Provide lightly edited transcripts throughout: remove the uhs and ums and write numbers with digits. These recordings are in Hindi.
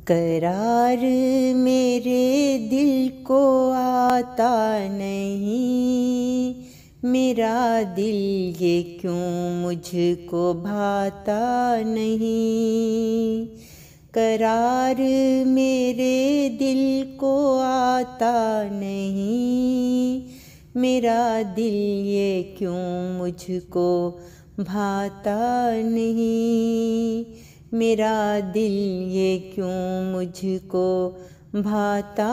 करार मेरे दिल को आता नहीं, मेरा दिल ये क्यों मुझको भाता नहीं। करार मेरे दिल को आता नहीं, मेरा दिल ये क्यों मुझको भाता नहीं। मेरा दिल ये क्यों मुझको भाता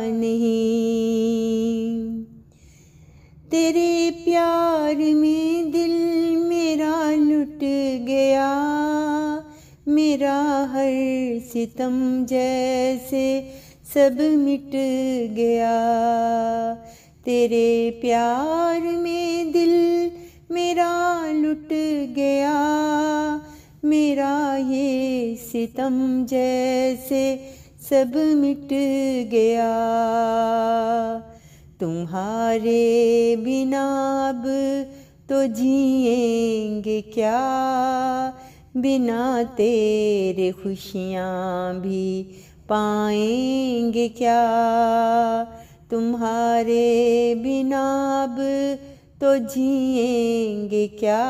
नहीं। तेरे प्यार में दिल मेरा लुट गया, मेरा हर सितम जैसे सब मिट गया। तेरे प्यार में दिल मेरा लुट गया, मेरा ये सितम जैसे सब मिट गया। तुम्हारे बिना अब तो जिएंगे क्या, बिना तेरे खुशियाँ भी पाएंगे क्या। तुम्हारे बिना अब तो जिएंगे क्या,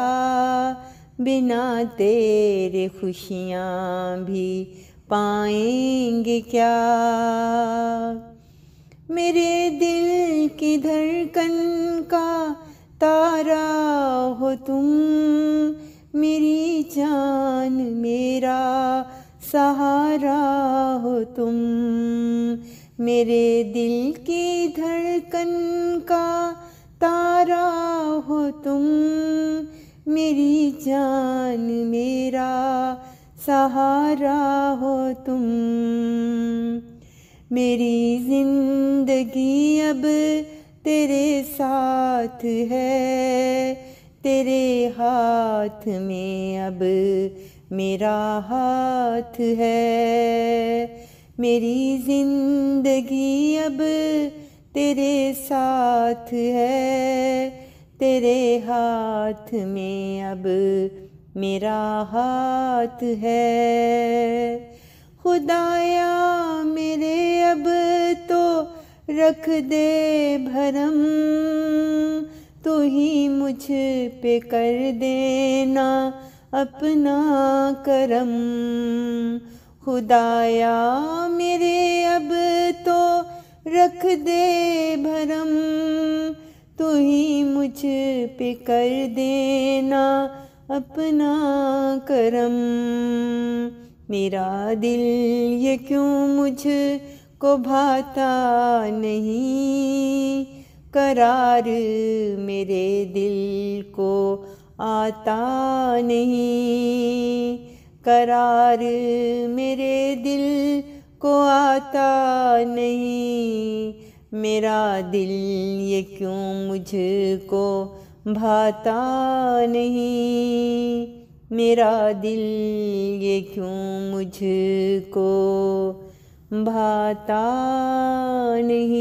बिना तेरे खुशियाँ भी पाएंगे क्या। मेरे दिल की धड़कन का तारा हो तुम, मेरी जान मेरा सहारा हो तुम। मेरे दिल की धड़कन का तारा हो तुम, मेरी जान मेरा सहारा हो तुम। मेरी जिंदगी अब तेरे साथ है, तेरे हाथ में अब मेरा हाथ है। मेरी जिंदगी अब तेरे साथ है, तेरे हाथ में अब मेरा हाथ है। खुदाया मेरे अब तो रख दे भरम, तू ही मुझ पे कर देना अपना करम। खुदाया मेरे अब तो रख दे भरम, तू ही मुझ पे कर देना अपना करम। मेरा दिल ये क्यों मुझको भाता नहीं, करार मेरे दिल को आता नहीं। करार मेरे दिल को आता नहीं, मेरा दिल ये क्यों मुझको भाता नहीं। मेरा दिल ये क्यों मुझको भाता नहीं।